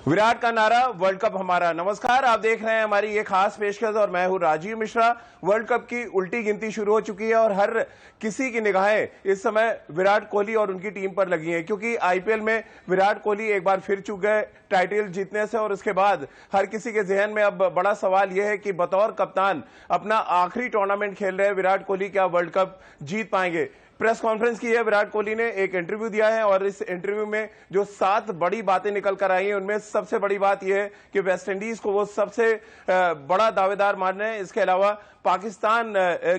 विराट का नारा world cup हमारा। नमस्कार, आप देख रहे हैं हमारी ये खास पेशकश और मैं हूं राजीव मिश्रा। वर्ल्ड कप की उल्टी गिनती शुरू हो चुकी है और हर किसी की निगाहें इस समय विराट कोहली और उनकी टीम पर लगी हैं, क्योंकि आईपीएल में विराट कोहली एक बार फिर चूक गए टाइटल जीतने से। और उसके बाद हर किसी के जहन में अब बड़ा सवाल यह है कि बतौर कप्तान अपना आखिरी टूर्नामेंट खेल रहे विराट कोहली क्या वर्ल्ड कप जीत पाएंगे। प्रेस कॉन्फ्रेंस की है विराट कोहली ने, एक इंटरव्यू दिया है और इस इंटरव्यू में जो 7 बड़ी बातें निकल कर आई हैं उनमें सबसे बड़ी बात यह है कि वेस्टइंडीज को वो सबसे बड़ा दावेदार मान रहे हैं। इसके अलावा पाकिस्तान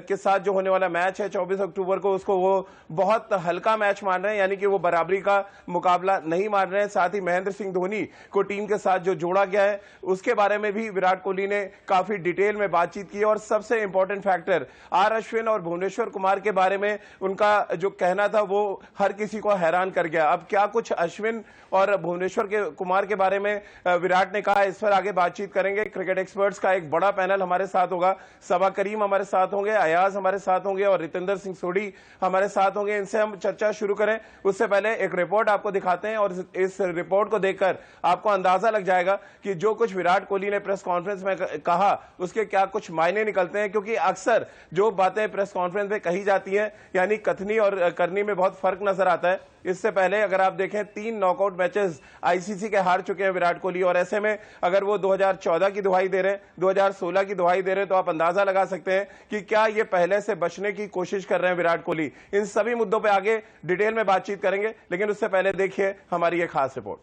के साथ जो होने वाला मैच है 24 अक्टूबर को, उसको वो बहुत हल्का मैच मान रहे हैं, यानी कि वो बराबरी का मुकाबला नहीं मान रहे हैं। साथ ही महेंद्र सिंह धोनी को टीम के साथ जो जोड़ा गया है उसके बारे में भी विराट कोहली ने काफी डिटेल में बातचीत की। और सबसे इंपॉर्टेंट फैक्टर आर अश्विन और भुवनेश्वर कुमार के बारे में उनका जो कहना था वो हर किसी को हैरान कर गया। अब क्या कुछ अश्विन और भुवनेश्वर कुमार के बारे में विराट ने कहा, इस पर आगे बातचीत करेंगे। क्रिकेट एक्सपर्ट्स का एक बड़ा पैनल हमारे साथ होगा। सबा करीम हमारे साथ होंगे, अयाज हमारे साथ होंगे और रितेंद्र सिंह सोढ़ी हमारे साथ होंगे। इनसे हम चर्चा शुरू करें उससे पहले एक रिपोर्ट आपको दिखाते हैं और इस रिपोर्ट को देखकर आपको अंदाजा लग जाएगा कि जो कुछ विराट कोहली ने प्रेस कॉन्फ्रेंस में कहा उसके क्या कुछ मायने निकलते हैं। क्योंकि अक्सर जो बातें प्रेस कॉन्फ्रेंस में कही जाती हैं यानी कथनी और करनी में बहुत फर्क नजर आता है। इससे पहले अगर आप देखें 3 नॉकआउट मैचेस आईसीसी के हार चुके हैं विराट कोहली, और ऐसे में अगर वो 2014 की दुहाई दे रहे हैं, 2016 की दुहाई दे रहे हैं, तो आप अंदाजा लगा सकते हैं कि क्या ये पहले से बचने की कोशिश कर रहे हैं विराट कोहली। इन सभी मुद्दों पर आगे डिटेल में बातचीत करेंगे, लेकिन उससे पहले देखिए हमारी ये खास रिपोर्ट।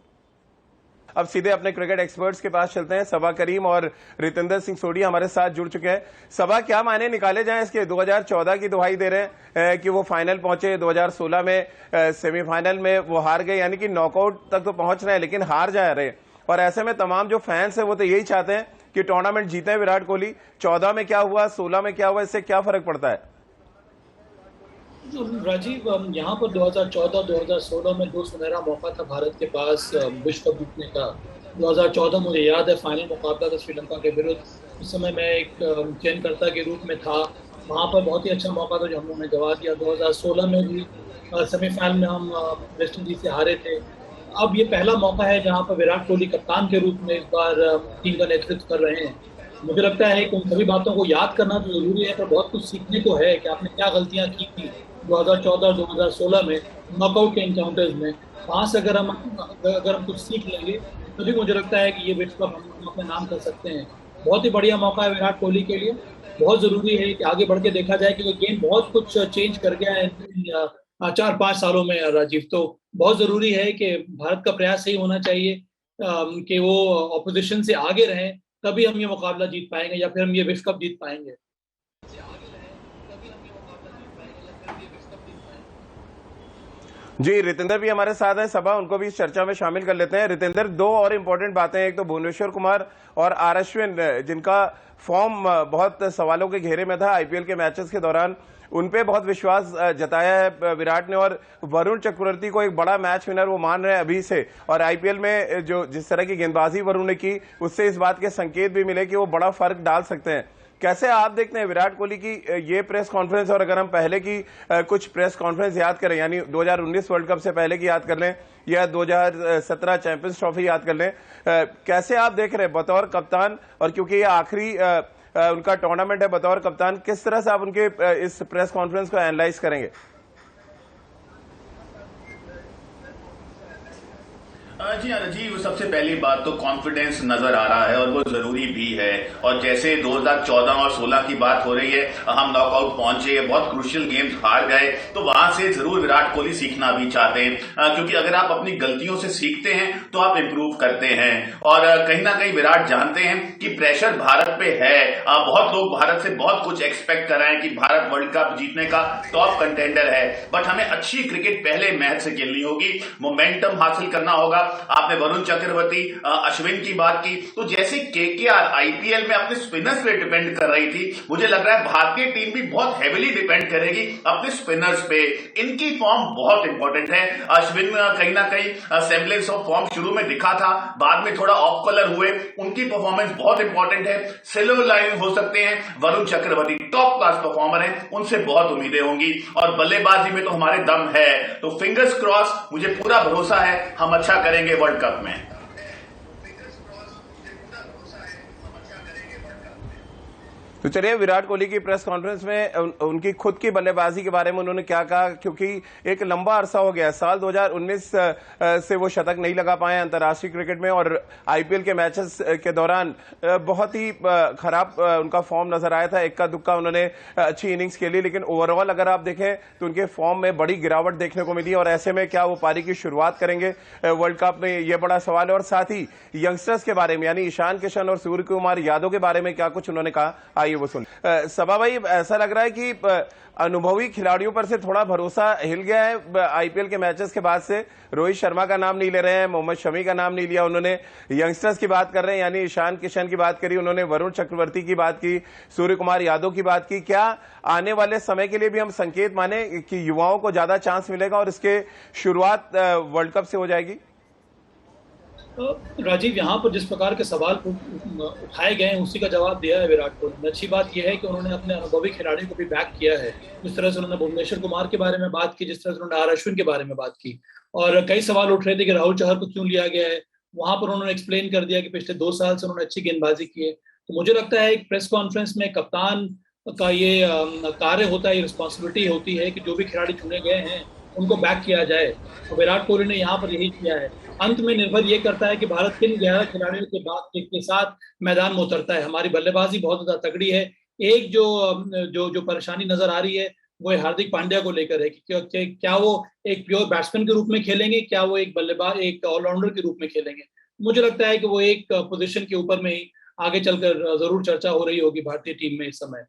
अब सीधे अपने क्रिकेट एक्सपर्ट्स के पास चलते हैं। सबा करीम और रितेंद्र सिंह सोढ़ी हमारे साथ जुड़ चुके हैं। सबा, क्या मायने निकाले जाएं इसके? 2014 की दुहाई दे रहे हैं कि वो फाइनल पहुंचे, 2016 में सेमीफाइनल में वो हार गए, यानी कि नॉकआउट तक तो पहुंच रहे हैं लेकिन हार जा रहे हैं। और ऐसे में तमाम जो फैंस है वो तो यही चाहते हैं कि टूर्नामेंट जीते विराट कोहली। 14 में क्या हुआ, 16 में क्या हुआ, इससे क्या फर्क पड़ता है? राजीव, यहाँ पर 2014-2016 में 2 सुनहरा मौका था भारत के पास विश्व कप जीतने का। 2014 मुझे याद है फाइनल मुकाबला था श्रीलंका के विरुद्ध। उस समय मैं एक चयनकर्ता के रूप में था, वहाँ पर बहुत ही अच्छा मौका था जो हम लोगों ने गंवा दिया। 2016 में भी सेमीफाइनल में हम वेस्ट इंडीज से हारे थे। अब ये पहला मौका है जहाँ पर विराट कोहली कप्तान के रूप में इस बार टीम का नेतृत्व कर रहे हैं। मुझे लगता है कि उन सभी बातों को याद करना तो जरूरी है, पर बहुत कुछ सीखने को है कि आपने क्या गलतियां की थी 2014-2016 में नॉकआउट के एनकाउंटर्स में। वहाँ से अगर हम कुछ सीख लेंगे तभी मुझे लगता है कि ये विश्व कप हम अपने नाम कर सकते हैं। बहुत ही बढ़िया मौका है विराट कोहली के लिए। बहुत जरूरी है कि आगे बढ़ के देखा जाए कि वो गेम बहुत कुछ चेंज कर गया है 4-5 सालों में राजीव। तो बहुत जरूरी है कि भारत का प्रयास यही होना चाहिए कि वो ऑपोजिशन से आगे रहें, तभी हम ये मुकाबला जीत पाएंगे या फिर हम ये विश्व कप जीत पाएंगे। जी, रितेंद्र भी हमारे साथ हैं। सभा, उनको भी इस चर्चा में शामिल कर लेते हैं। रितेंद्र, 2 और इंपॉर्टेंट बातें हैं। एक तो भुवनेश्वर कुमार और आर अश्विन, जिनका फॉर्म बहुत सवालों के घेरे में था आईपीएल के मैचेस के दौरान, उन पे बहुत विश्वास जताया है विराट ने। और वरुण चक्रवर्ती को एक बड़ा मैच विनर वो मान रहे हैं अभी से। और आईपीएल में जो जिस तरह की गेंदबाजी वरुण ने की उससे इस बात के संकेत भी मिले कि वो बड़ा फर्क डाल सकते हैं। कैसे आप देखते हैं विराट कोहली की ये प्रेस कॉन्फ्रेंस, और अगर हम पहले की कुछ प्रेस कॉन्फ्रेंस याद करें, यानी 2019 वर्ल्ड कप से पहले की याद कर लें या 2017 चैंपियंस ट्रॉफी याद कर लें, कैसे आप देख रहे हैं बतौर कप्तान? और क्योंकि ये आखिरी उनका टूर्नामेंट है बतौर कप्तान, किस तरह से आप उनके इस प्रेस कॉन्फ्रेंस को एनालाइज करेंगे? जी हाँ राजीव, सबसे पहली बात तो कॉन्फिडेंस नजर आ रहा है और वो जरूरी भी है। और जैसे 2014 और 16 की बात हो रही है, हम नॉकआउट पहुंचे, बहुत क्रूशियल गेम्स हार गए, तो वहां से जरूर विराट कोहली सीखना भी चाहते हैं, क्योंकि अगर आप अपनी गलतियों से सीखते हैं तो आप इंप्रूव करते हैं। और कहीं ना कहीं विराट जानते हैं कि प्रेशर भारत पे है। बहुत लोग भारत से बहुत कुछ एक्सपेक्ट कर रहे हैं कि भारत वर्ल्ड कप जीतने का टॉप कंटेंडर है, बट हमें अच्छी क्रिकेट पहले मैच से खेलनी होगी, मोमेंटम हासिल करना होगा। आपने वरुण चक्रवर्ती, अश्विन की बात की, तो जैसे केकेआर आईपीएल में अपने स्पिनर्स पे डिपेंड कर रही थी, मुझे लग रहा है भारतीय टीम भी बहुत हेवीली डिपेंड करेगी अपने स्पिनर्स पे। इनकी फॉर्म बहुत इंपॉर्टेंट है। अश्विन कहीं ना कहीं सेम्बलेंस ऑफ फॉर्म शुरू में दिखा था, बाद में थोड़ा ऑफ कलर हुए, उनकी परफॉर्मेंस बहुत इंपॉर्टेंट है। सिल्वर लाइन हो सकते हैं, Varun Chakravarthy top class performer है, उनसे बहुत उम्मीदें होंगी। और बल्लेबाजी में तो हमारे दम है, तो फिंगर्स क्रॉस, मुझे पूरा भरोसा है हम अच्छा करेंगे वर्ल्ड कप में। तो चलिए विराट कोहली की प्रेस कॉन्फ्रेंस में उनकी खुद की बल्लेबाजी के बारे में उन्होंने क्या कहा, क्योंकि एक लंबा अरसा हो गया, साल 2019 से वो शतक नहीं लगा पाए अंतर्राष्ट्रीय क्रिकेट में और आईपीएल के मैचेस के दौरान बहुत ही खराब उनका फॉर्म नजर आया था। इक्का दुक्का उन्होंने अच्छी इनिंग्स खेली, लेकिन ओवरऑल अगर आप देखें तो उनके फॉर्म में बड़ी गिरावट देखने को मिली और ऐसे में क्या वो पारी की शुरुआत करेंगे वर्ल्ड कप में, ये बड़ा सवाल है। और साथ ही यंगस्टर्स के बारे में यानी ईशान किशन और सूर्य कुमार यादव के बारे में क्या कुछ उन्होंने कहा, आइए वो सुन। सबा भाई, ऐसा लग रहा है कि अनुभवी खिलाड़ियों पर से थोड़ा भरोसा हिल गया है आईपीएल के मैचेस के बाद से। रोहित शर्मा का नाम नहीं ले रहे हैं, मोहम्मद शमी का नाम नहीं लिया उन्होंने, यंगस्टर्स की बात कर रहे हैं यानी ईशान किशन की बात करी उन्होंने, वरुण चक्रवर्ती की बात की, सूर्य कुमार यादव की बात की। क्या आने वाले समय के लिए भी हम संकेत माने कि युवाओं को ज्यादा चांस मिलेगा और इसके शुरुआत वर्ल्ड कप से हो जाएगी? राजीव, यहाँ पर जिस प्रकार के सवाल उठाए गए हैं उसी का जवाब दिया है विराट कोहली ने। अच्छी बात यह है कि उन्होंने अपने अनुभवी खिलाड़ियों को भी बैक किया है। जिस तरह से उन्होंने भुवनेश्वर कुमार के बारे में बात की, जिस तरह से उन्होंने आर अश्विन के बारे में बात की, और कई सवाल उठ रहे थे कि राहुल चहर को क्यों लिया गया है, वहां पर उन्होंने एक्सप्लेन कर दिया कि पिछले 2 साल से उन्होंने अच्छी गेंदबाजी की है। तो मुझे लगता है एक प्रेस कॉन्फ्रेंस में कप्तान का ये कार्य होता है, ये रिस्पॉन्सिबिलिटी होती है कि जो भी खिलाड़ी चुने गए हैं उनको बैक किया जाए। तो विराट कोहली ने यहाँ पर यही किया है। अंत में निर्भर ये करता है कि भारत किन 11 खिलाड़ियों के साथ मैदान में उतरता है। हमारी बल्लेबाजी बहुत ज्यादा तगड़ी है। एक जो परेशानी नजर आ रही है वो हार्दिक पांड्या को लेकर है कि क्या वो एक प्योर बैट्समैन के रूप में खेलेंगे, क्या वो एक बल्लेबाज, एक ऑलराउंडर के रूप में खेलेंगे। मुझे लगता है कि वो एक पोजीशन के ऊपर में ही आगे चलकर जरूर चर्चा हो रही होगी भारतीय टीम में इस समय।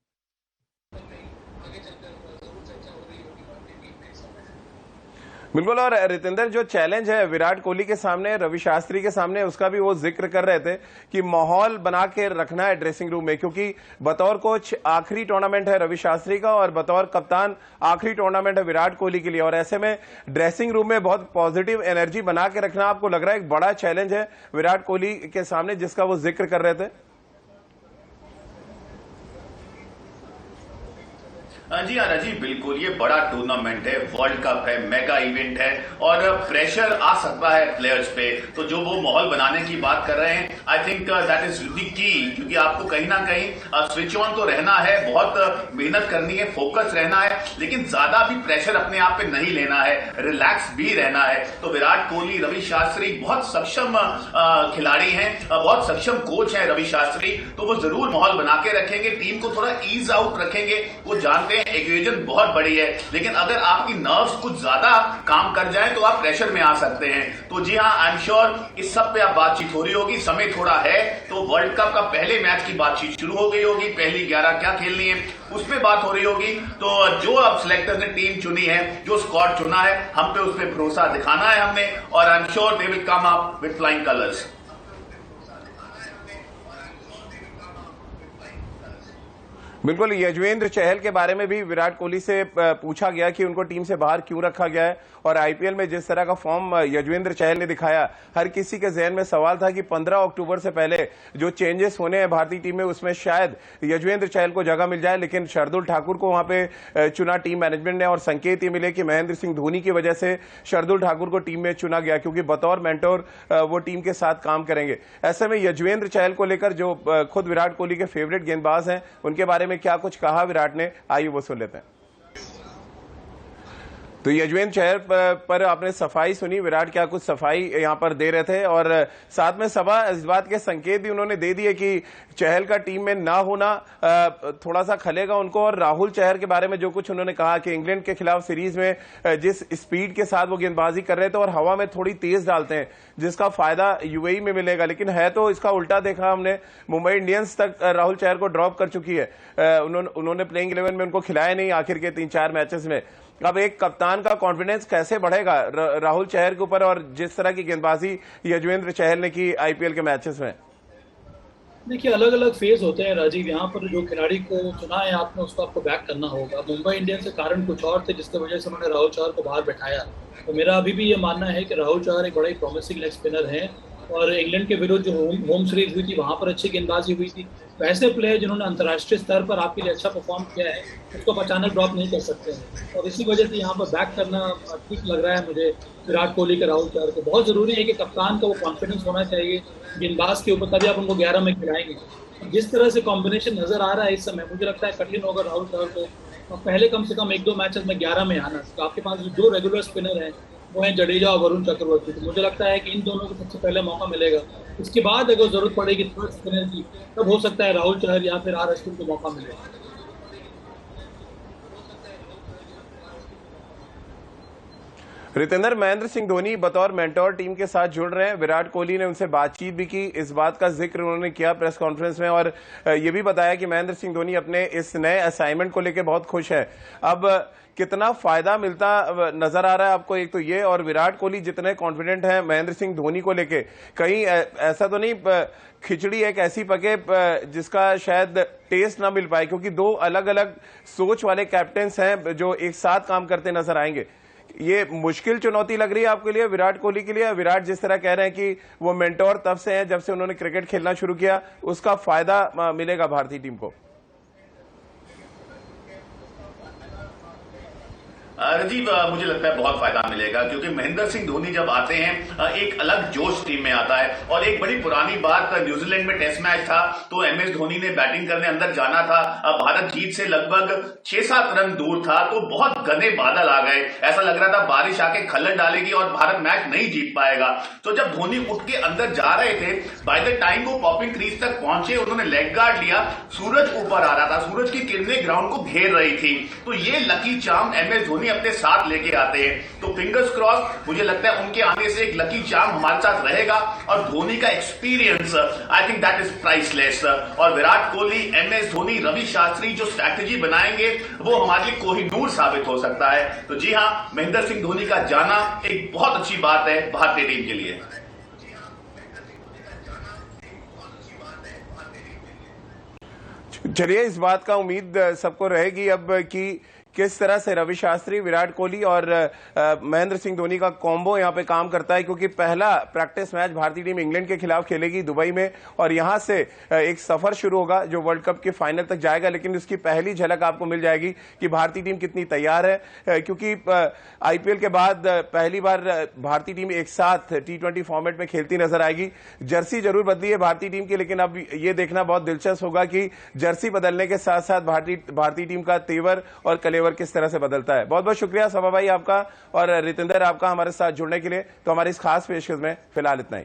बिल्कुल। और रितेंद्र, जो चैलेंज है विराट कोहली के सामने, रवि शास्त्री के सामने, उसका भी वो जिक्र कर रहे थे कि माहौल बना के रखना है ड्रेसिंग रूम में, क्योंकि बतौर कोच आखिरी टूर्नामेंट है रवि शास्त्री का और बतौर कप्तान आखिरी टूर्नामेंट है विराट कोहली के लिए। और ऐसे में ड्रेसिंग रूम में बहुत पॉजिटिव एनर्जी बना के रखना आपको लग रहा है एक बड़ा चैलेंज है विराट कोहली के सामने, जिसका वो जिक्र कर रहे थे? जी हाँ राजीव, बिल्कुल ये बड़ा टूर्नामेंट है, वर्ल्ड कप है, मेगा इवेंट है और प्रेशर आ सकता है प्लेयर्स पे। तो जो वो माहौल बनाने की बात कर रहे हैं, I think that is the key, क्योंकि आपको कहीं ना कहीं स्विच ऑन तो रहना है, बहुत मेहनत करनी है, फोकस रहना है, लेकिन ज्यादा भी प्रेशर अपने आप पे नहीं लेना है, रिलैक्स भी रहना है। तो विराट कोहली, रवि शास्त्री बहुत सक्षम खिलाड़ी हैं, बहुत सक्षम कोच है रवि शास्त्री, तो वो जरूर माहौल बना के रखेंगे, टीम को थोड़ा ईज आउट रखेंगे। वो जानते हैं इक्वेशन बहुत बड़ी है, लेकिन अगर आपकी नर्व्स कुछ ज्यादा काम कर जाए तो आप प्रेशर में आ सकते हैं। तो जी हाँ, आई एम श्योर इस सब पे आप बातचीत हो रही होगी, समय थोड़ा है तो वर्ल्ड कप का पहले मैच की बातचीत शुरू हो गई होगी, पहली 11 क्या खेलनी है उसमें बात हो रही होगी। तो जो अब सिलेक्टर ने टीम चुनी है, जो स्क्वाड चुना है, हम पे उस पर भरोसा दिखाना है हमने, और I am sure they will come up with flying colours. बिल्कुल। यजुवेंद्र चहल के बारे में भी विराट कोहली से पूछा गया कि उनको टीम से बाहर क्यों रखा गया है, और आईपीएल में जिस तरह का फॉर्म यजुवेंद्र चहल ने दिखाया, हर किसी के जहन में सवाल था कि 15 अक्टूबर से पहले जो चेंजेस होने हैं भारतीय टीम में उसमें शायद यजुवेंद्र चहल को जगह मिल जाए, लेकिन शार्दुल ठाकुर को वहां पे चुना टीम मैनेजमेंट ने, और संकेत ये मिले कि महेंद्र सिंह धोनी की वजह से शार्दुल ठाकुर को टीम में चुना गया, क्योंकि बतौर मेंटोर वो टीम के साथ काम करेंगे। ऐसे में यजुवेंद्र चहल को लेकर जो खुद विराट कोहली के फेवरेट गेंदबाज हैं उनके बारे में क्या कुछ कहा विराट ने, आइए वो सुन लेते हैं। तो यजुवेंद्र चहल पर आपने सफाई सुनी, विराट क्या कुछ सफाई यहां पर दे रहे थे, और साथ में सभा इस बात के संकेत भी उन्होंने दे दिए कि चहल का टीम में ना होना थोड़ा सा खलेगा उनको। और राहुल चहर के बारे में जो कुछ उन्होंने कहा कि इंग्लैंड के खिलाफ सीरीज में जिस स्पीड के साथ वो गेंदबाजी कर रहे थे और हवा में थोड़ी तेज डालते हैं, जिसका फायदा यूएई में मिलेगा, लेकिन है तो इसका उल्टा देखा हमने। मुंबई इंडियंस तक राहुल चहर को ड्रॉप कर चुकी है, उन्होंने प्लेइंग 11 में उनको खिलाया नहीं आखिर के 3-4 मैचेस में। अब एक कप्तान का कॉन्फिडेंस कैसे बढ़ेगा राहुल चहर के ऊपर, और जिस तरह की गेंदबाजी यजुवेंद्र चहल ने की आईपीएल के मैचेस में? देखिए, अलग अलग फेज होते हैं राजीव। यहाँ पर जो खिलाड़ी को चुना है आपने, उसको आपको बैक करना होगा। मुंबई इंडियंस के कारण कुछ और थे जिसकी वजह से उन्होंने राहुल चहर को बाहर बैठाया। तो मेरा अभी भी ये मानना है कि राहुल चहर एक बड़े प्रॉमिसिंग लेग स्पिनर हैं, और इंग्लैंड के विरुद्ध जो होम सीरीज हुई थी वहां पर अच्छी गेंदबाजी हुई थी। वैसे प्लेयर जिन्होंने अंतर्राष्ट्रीय स्तर पर आपके लिए अच्छा परफॉर्म किया है, उसको आप अचानक ड्रॉप नहीं कर सकते हैं। और इसी वजह से यहाँ पर बैक करना ठीक लग रहा है मुझे विराट कोहली का, राहुल चहर को। बहुत ज़रूरी है कि कप्तान का वो कॉन्फिडेंस होना चाहिए गेंदबाज के ऊपर, तभी आप उनको 11 में खिलाएंगे। जिस तरह से कॉम्बिनेशन नजर आ रहा है इस समय, मुझे लगता है कठिन होगा राहुल चहर को और पहले कम से कम 1-2 मैचेस में 11 में आना। तो आपके पास जो रेगुलर स्पिनर हैं वो हैं जडेजा और वरुण चक्रवर्ती। तो मुझे लगता है कि इन दोनों को सबसे पहले मौका मिलेगा। उसके बाद अगर जरूरत पड़ेगी थर्ड स्पिनर की, तब हो सकता है राहुल चहर या फिर आर अश्विन को मौका मिलेगा। रितेंद्र, महेंद्र सिंह धोनी बतौर मेंटोर टीम के साथ जुड़ रहे हैं। विराट कोहली ने उनसे बातचीत भी की, इस बात का जिक्र उन्होंने किया प्रेस कॉन्फ्रेंस में और ये भी बताया कि महेंद्र सिंह धोनी अपने इस नए असाइनमेंट को लेकर बहुत खुश है। अब कितना फायदा मिलता नजर आ रहा है आपको, एक तो ये, और विराट कोहली जितने कॉन्फिडेंट हैं महेंद्र सिंह धोनी को लेके, कहीं ऐसा तो नहीं खिचड़ी एक ऐसी पके जिसका शायद टेस्ट ना मिल पाए, क्योंकि दो अलग अलग सोच वाले कैप्टन्स हैं जो एक साथ काम करते नजर आएंगे। ये मुश्किल चुनौती लग रही है आपके लिए, विराट कोहली के लिए? विराट जिस तरह कह रहे हैं कि वो मेंटोर तब से हैं जब से उन्होंने क्रिकेट खेलना शुरू किया, उसका फायदा मिलेगा भारतीय टीम को? राजीव, मुझे लगता है बहुत फायदा मिलेगा, क्योंकि महेंद्र सिंह धोनी जब आते हैं एक अलग जोश टीम में आता है। और एक बड़ी पुरानी बात, न्यूजीलैंड में टेस्ट मैच था तो एमएस धोनी ने बैटिंग करने अंदर जाना था, भारत जीत से लगभग 6-7 रन दूर था, तो बहुत घने बादल आ गए, ऐसा लग रहा था बारिश आके खल्लड़ डालेगी और भारत मैच नहीं जीत पाएगा। तो जब धोनी उठ के अंदर जा रहे थे, बाय द टाइम वो पॉपिंग क्रीज तक पहुंचे, उन्होंने लेग गार्ड लिया, सूरज ऊपर आ रहा था, सूरज की किरणें ग्राउंड को घेर रही थी, तो ये लकी चार्म एमएस धोनी अपने साथ लेके आते हैं। तो फिंगर्स क्रॉस, मुझे लगता है उनके आने से एक लकी चार्म हमारे साथ रहेगा। और धोनी का experience, I think that is priceless. और विराट कोहली, एमएस धोनी, रवि शास्त्री जो स्ट्रैटेजी बनाएंगे वो हमारे लिए कोहिनूर साबित हो सकता है। तो जी हां, महेंद्र सिंह धोनी का जाना एक बहुत अच्छी बात है भारतीय टीम के लिए। चलिए, इस बात का उम्मीद सबको रहेगी अब कि किस तरह से रवि शास्त्री, विराट कोहली और महेंद्र सिंह धोनी का कॉम्बो यहां पे काम करता है, क्योंकि पहला प्रैक्टिस मैच भारतीय टीम इंग्लैंड के खिलाफ खेलेगी दुबई में और यहां से एक सफर शुरू होगा जो वर्ल्ड कप के फाइनल तक जाएगा। लेकिन उसकी पहली झलक आपको मिल जाएगी कि भारतीय टीम कितनी तैयार है, क्योंकि आईपीएल के बाद पहली बार भारतीय टीम एक साथ T20 फॉर्मेट में खेलती नजर आएगी। जर्सी जरूर बदली है भारतीय टीम की, लेकिन अब ये देखना बहुत दिलचस्प होगा कि जर्सी बदलने के साथ साथ भारतीय टीम का तेवर और कलेवर किस तरह से बदलता है। बहुत बहुत शुक्रिया सभा भाई आपका और रितेंद्र आपका हमारे साथ जुड़ने के लिए। तो हमारी इस खास पेशकश में फिलहाल इतना ही।